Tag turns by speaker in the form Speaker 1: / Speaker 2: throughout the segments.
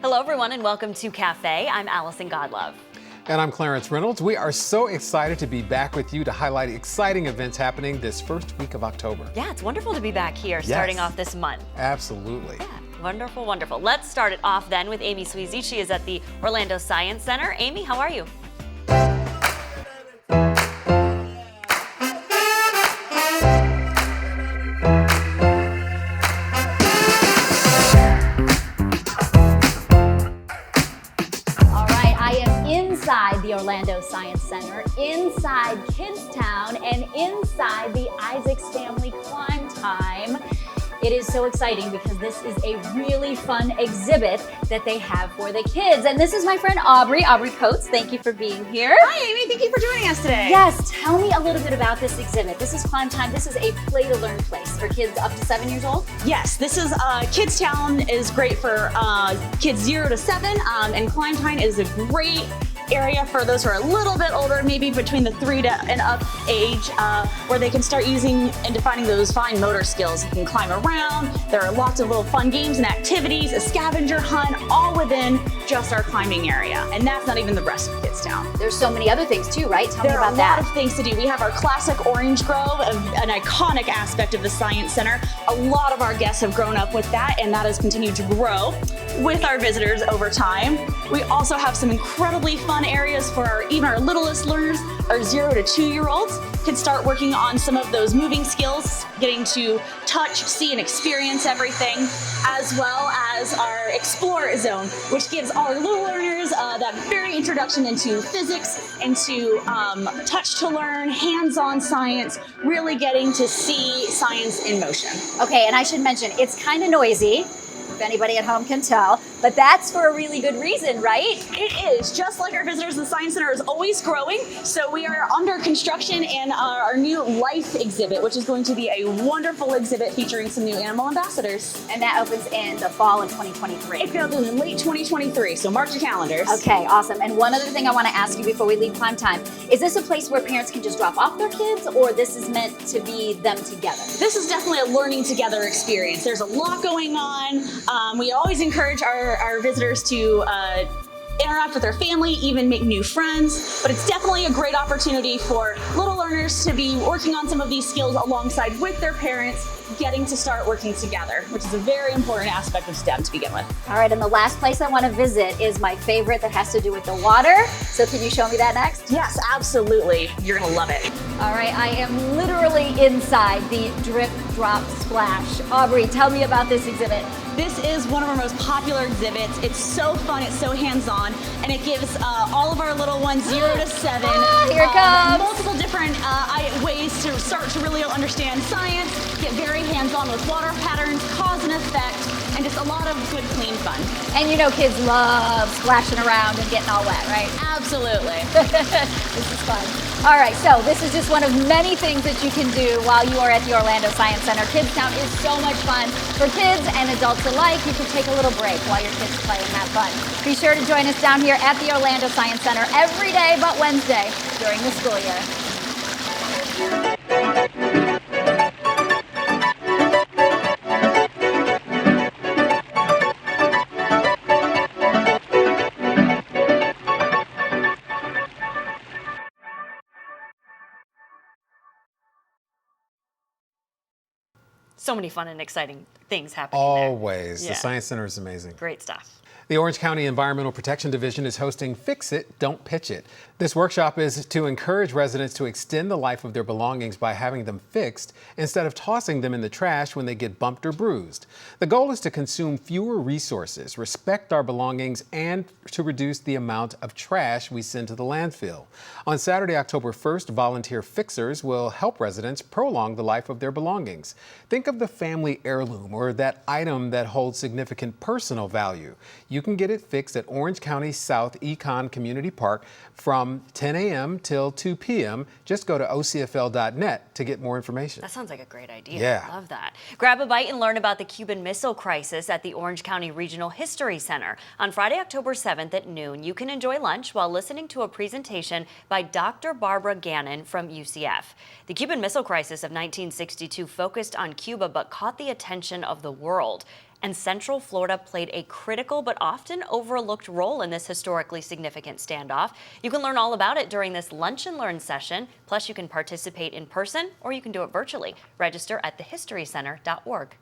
Speaker 1: Hello, everyone, and welcome to Cafe. I'm Allison Godlove.
Speaker 2: And I'm Clarence Reynolds. We are so excited to be back with you to highlight exciting events happening this first week of October.
Speaker 1: Yeah, it's wonderful to be back here starting off this month.
Speaker 2: Absolutely.
Speaker 1: Yeah, wonderful, wonderful. Let's start it off then with Amy Sweezy. She is at the Orlando Science Center. Amy, how are you?
Speaker 3: Inside the Orlando Science Center, inside Kidstown, and inside the Isaacs Family Climb Time. It is so exciting because this is a really fun exhibit that they have for the kids. And this is my friend Aubrey Coates. Thank you for being here.
Speaker 4: Hi, Amy. Thank you for joining us today.
Speaker 3: Yes, tell me a little bit about this exhibit. This is Climb Time. This is a play-to-learn place for kids up to 7 years old?
Speaker 4: Yes, this is Kidstown is great for kids 0 to 7, and Climb Time is a great area for those who are a little bit older, maybe between the 3 and up age, where they can start using and defining those fine motor skills. You can climb around. There are lots of little fun games and activities, a scavenger hunt, all within just our climbing area. And that's not even the rest of Kidstown.
Speaker 3: There's so many other things too, right? Tell me about that.
Speaker 4: There are a lot of things to do. We have our classic orange grove, an iconic aspect of the Science Center. A lot of our guests have grown up with that, and that has continued to grow with our visitors over time. We also have some incredibly fun areas for even our littlest learners. Our 0 to 2-year-olds can start working on some of those moving skills, getting to touch, see, and experience everything, as well as our Explore Zone, which gives all our little learners that very introduction into physics, into touch to learn, hands-on science, really getting to see science in motion.
Speaker 3: Okay, and I should mention, it's kind of noisy, if anybody at home can tell, but that's for a really good reason, right?
Speaker 4: It is. Just like our visitors, the Science Center is always growing. So we are under construction in our new Life exhibit, which is going to be a wonderful exhibit featuring some new animal ambassadors.
Speaker 3: And that opens in the fall of 2023.
Speaker 4: It opens in late 2023, so mark your calendars.
Speaker 3: Okay, awesome. And one other thing I want to ask you before we leave Climb Time, is this a place where parents can just drop off their kids, or this is meant to be them together?
Speaker 4: This is definitely a learning together experience. There's a lot going on. We always encourage our visitors to interact with their family, even make new friends, but it's definitely a great opportunity for little learners to be working on some of these skills alongside with their parents, getting to start working together, which is a very important aspect of STEM to begin with.
Speaker 3: All right, and the last place I want to visit is my favorite that has to do with the water. So can you show me that next?
Speaker 4: Yes, absolutely. You're gonna love it.
Speaker 3: All right, I am literally inside the Drip Drop Splash. Aubrey, tell me about this exhibit.
Speaker 4: This is one of our most popular exhibits. It's so fun, it's so hands-on, and it gives all of our little ones 0 to 7
Speaker 3: here it comes.
Speaker 4: multiple different ways to start to really understand science, get very hands-on with water patterns, cause and effect, and just a lot of good, clean fun.
Speaker 3: And you know kids love splashing around and getting all wet, right?
Speaker 4: Absolutely.
Speaker 3: This is fun. All right, so this is just one of many things that you can do while you are at the Orlando Science Center. Kidstown is so much fun for kids and adults alike. You can take a little break while your kids play and have fun. Be sure to join us down here at the Orlando Science Center every day but Wednesday during the school year.
Speaker 1: So many fun and exciting things happening
Speaker 2: Always.
Speaker 1: there.
Speaker 2: The Science Center is amazing.
Speaker 1: Great stuff.
Speaker 2: The Orange County Environmental Protection Division is hosting Fix It, Don't Pitch It. This workshop is to encourage residents to extend the life of their belongings by having them fixed instead of tossing them in the trash when they get bumped or bruised. The goal is to consume fewer resources, respect our belongings, and to reduce the amount of trash we send to the landfill. On Saturday, October 1st, volunteer fixers will help residents prolong the life of their belongings. Think of the family heirloom or that item that holds significant personal value. You can get it fixed at Orange County South Econ Community Park from 10 a.m. till 2 p.m. Just go to ocfl.net to get more information.
Speaker 1: That sounds like a great idea.
Speaker 2: Yeah.
Speaker 1: Love that. Grab a bite and learn about the Cuban Missile Crisis at the Orange County Regional History Center. On Friday, October 7th at noon, you can enjoy lunch while listening to a presentation by Dr. Barbara Gannon from UCF. The Cuban Missile Crisis of 1962 focused on Cuba but caught the attention of the world. and Central Florida played a critical but often overlooked role in this historically significant standoff. You can learn all about it during this Lunch and Learn session. Plus, you can participate in person or you can do it virtually. Register at thehistorycenter.org.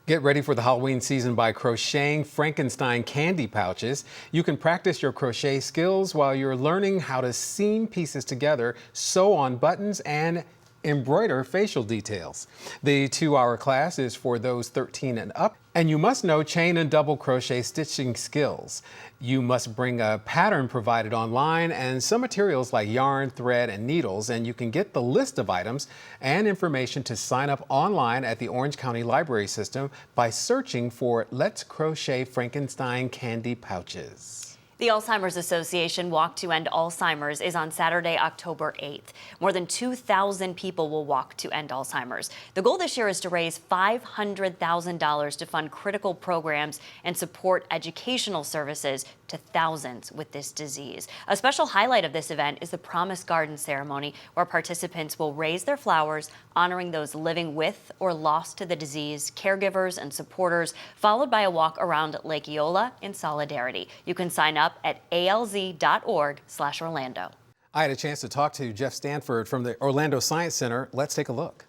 Speaker 2: Get ready for the Halloween season by crocheting Frankenstein candy pouches. You can practice your crochet skills while you're learning how to seam pieces together, sew on buttons, and embroider facial details. The 2-hour class is for those 13 and up, and you must know chain and double crochet stitching skills. You must bring a pattern provided online and some materials like yarn, thread, and needles, and you can get the list of items and information to sign up online at the Orange County Library System by searching for Let's Crochet Frankenstein Candy Pouches.
Speaker 1: The Alzheimer's Association Walk to End Alzheimer's is on Saturday, October 8th. More than 2,000 people will walk to end Alzheimer's. The goal this year is to raise $500,000 to fund critical programs and support educational services to thousands with this disease. A special highlight of this event is the Promise Garden ceremony, where participants will raise their flowers, honoring those living with or lost to the disease, caregivers and supporters, followed by a walk around Lake Eola in solidarity. You can sign up at alz.org/Orlando.
Speaker 2: I had a chance to talk to Jeff Stanford from the Orlando Science Center. Let's take a look.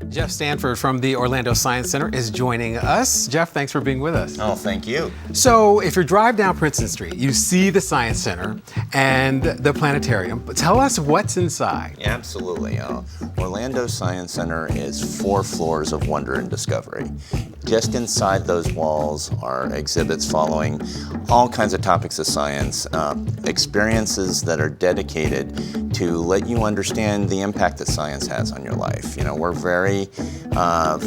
Speaker 2: Jeff Stanford from the Orlando Science Center is joining us. Jeff, thanks for being with us.
Speaker 5: Oh, thank you.
Speaker 2: So if you drive down Princeton Street, you see the Science Center and the planetarium, but tell us what's inside.
Speaker 5: Yeah, absolutely. Orlando Science Center is 4 floors of wonder and discovery. Just inside those walls are exhibits following all kinds of topics of science, experiences that are dedicated to let you understand the impact that science has on your life. You know, we're very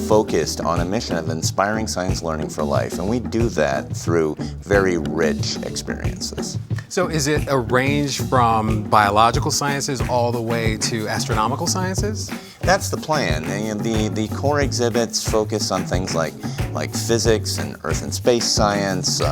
Speaker 5: focused on a mission of inspiring science learning for life, and we do that through very rich experiences.
Speaker 2: So is it a range from biological sciences all the way to astronomical sciences?
Speaker 5: That's the plan. The core exhibits focus on things like physics and earth and space science,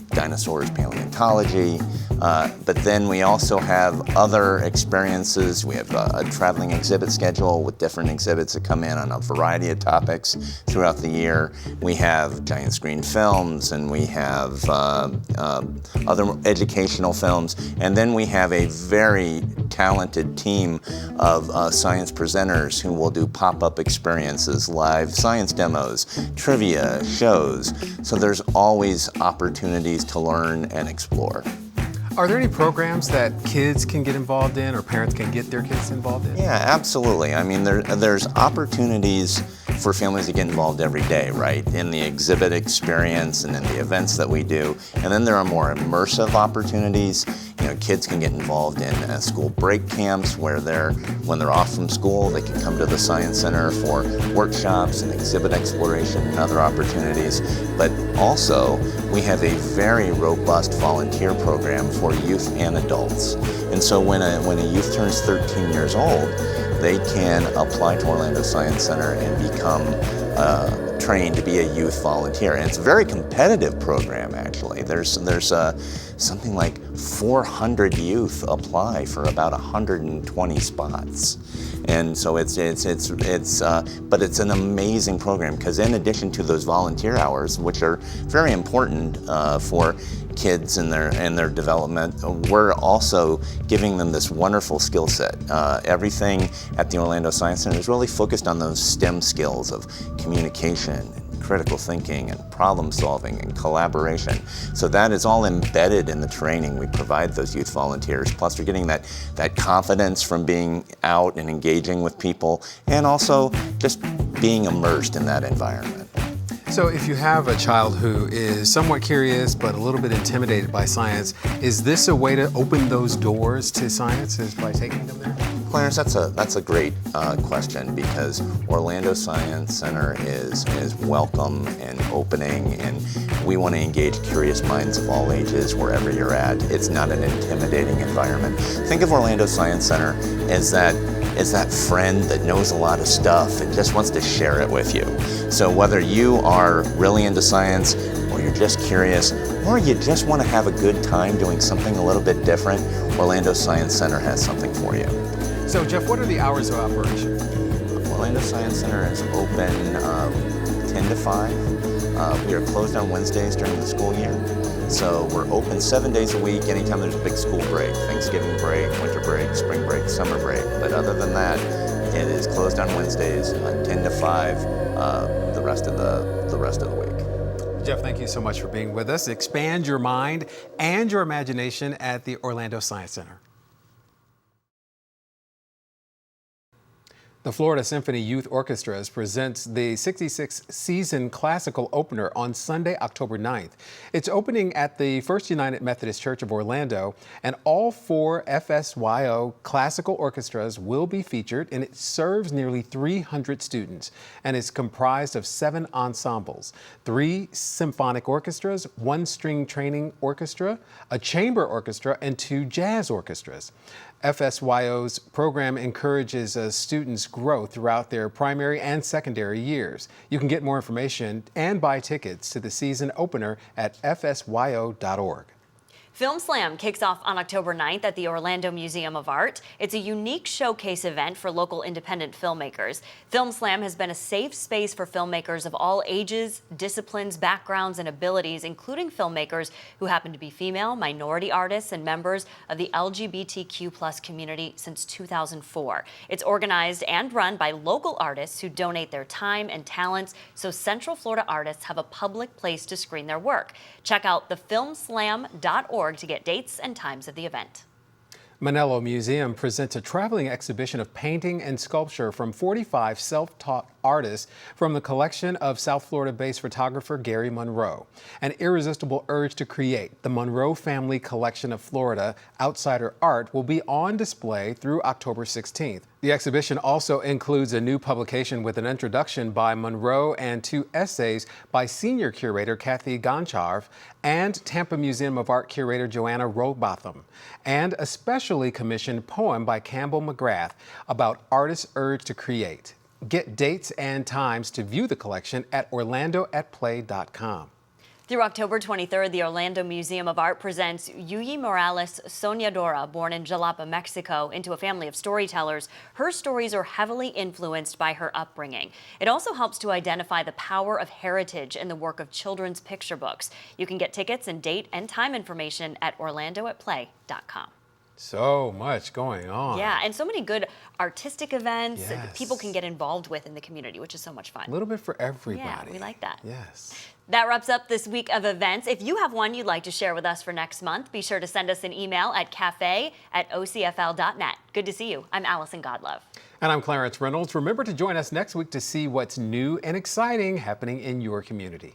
Speaker 5: dinosaurs, paleontology, but then we also have other experiences. We have a traveling exhibit schedule with different exhibits that come in on a variety of topics throughout the year. We have giant screen films, and we have other educational films, and then we have a very talented team of science presenters who will do pop-up experiences, live science demos, trivia, shows. So there's always opportunities to learn and explore.
Speaker 2: Are there any programs that kids can get involved in or parents can get their kids involved in?
Speaker 5: Yeah, absolutely. I mean, there's opportunities for families to get involved every day, right? In the exhibit experience and in the events that we do. And then there are more immersive opportunities. You know, kids can get involved in school break camps where when they're off from school, they can come to the Science Center for workshops and exhibit exploration and other opportunities. But also, we have a very robust volunteer program for youth and adults. And so when a youth turns 13 years old, they can apply to Orlando Science Center and become trained to be a youth volunteer. And it's a very competitive program, actually. There's something like 400 youth apply for about 120 spots. And so but it's an amazing program, because in addition to those volunteer hours, which are very important for kids and their development, we're also giving them this wonderful skill set. Everything at the Orlando Science Center is really focused on those STEM skills of communication, and critical thinking, and problem solving, and collaboration. So that is all embedded in the training we provide those youth volunteers. Plus, they're getting that confidence from being out and engaging with people, and also just being immersed in that environment.
Speaker 2: So if you have a child who is somewhat curious but a little bit intimidated by science, is this a way to open those doors to science, is by taking them there?
Speaker 5: Clarence, that's a great question, because Orlando Science Center is welcome and opening, and we want to engage curious minds of all ages wherever you're at. It's not an intimidating environment. Think of Orlando Science Center as that friend that knows a lot of stuff and just wants to share it with you. So whether you are really into science or you're just curious, or you just want to have a good time doing something a little bit different, Orlando Science Center has something for you.
Speaker 2: So Jeff, what are the hours of operation?
Speaker 5: Orlando Science Center is open 10 to 5. We are closed on Wednesdays during the school year. So we're open 7 days a week anytime there's a big school break, Thanksgiving break, winter break, spring break, summer break. But other than that, it is closed on Wednesdays 10 to 5 the rest of the week.
Speaker 2: Jeff, thank you so much for being with us. Expand your mind and your imagination at the Orlando Science Center. The Florida Symphony Youth Orchestras presents the 66th season classical opener on Sunday, October 9th. It's opening at the First United Methodist Church of Orlando, and all 4 FSYO classical orchestras will be featured, and it serves nearly 300 students, and is comprised of 7 ensembles, 3 symphonic orchestras, 1 string training orchestra, a chamber orchestra, and 2 jazz orchestras. FSYO's program encourages students' growth throughout their primary and secondary years. You can get more information and buy tickets to the season opener at fsyo.org.
Speaker 1: Film Slam kicks off on October 9th at the Orlando Museum of Art. It's a unique showcase event for local independent filmmakers. Film Slam has been a safe space for filmmakers of all ages, disciplines, backgrounds, and abilities, including filmmakers who happen to be female, minority artists, and members of the LGBTQ+ community since 2004. It's organized and run by local artists who donate their time and talents so Central Florida artists have a public place to screen their work. Check out thefilmslam.org to get dates and times of the event.
Speaker 2: Manello Museum presents a traveling exhibition of painting and sculpture from 45 self-taught artists from the collection of South Florida-based photographer Gary Monroe. An irresistible urge to create, the Monroe Family Collection of Florida Outsider Art will be on display through October 16th. The exhibition also includes a new publication with an introduction by Monroe and 2 essays by senior curator Kathy Goncharv and Tampa Museum of Art curator Joanna Robotham, and a specially commissioned poem by Campbell McGrath about artists' urge to create. Get dates and times to view the collection at orlandoatplay.com.
Speaker 1: Through October 23rd, the Orlando Museum of Art presents Yui Morales' Soñadora, born in Jalapa, Mexico, into a family of storytellers. Her stories are heavily influenced by her upbringing. It also helps to identify the power of heritage in the work of children's picture books. You can get tickets and date and time information at orlandoatplay.com.
Speaker 2: So much going on.
Speaker 1: Yeah, and so many good artistic events that
Speaker 2: Yes.
Speaker 1: people can get involved with in the community, which is so much fun.
Speaker 2: A little bit for everybody.
Speaker 1: Yeah, we like that.
Speaker 2: Yes.
Speaker 1: That wraps up this week of events. If you have one you'd like to share with us for next month, be sure to send us an email at cafe@ocfl.net. Good to see you. I'm Allison Godlove.
Speaker 2: And I'm Clarence Reynolds. Remember to join us next week to see what's new and exciting happening in your community.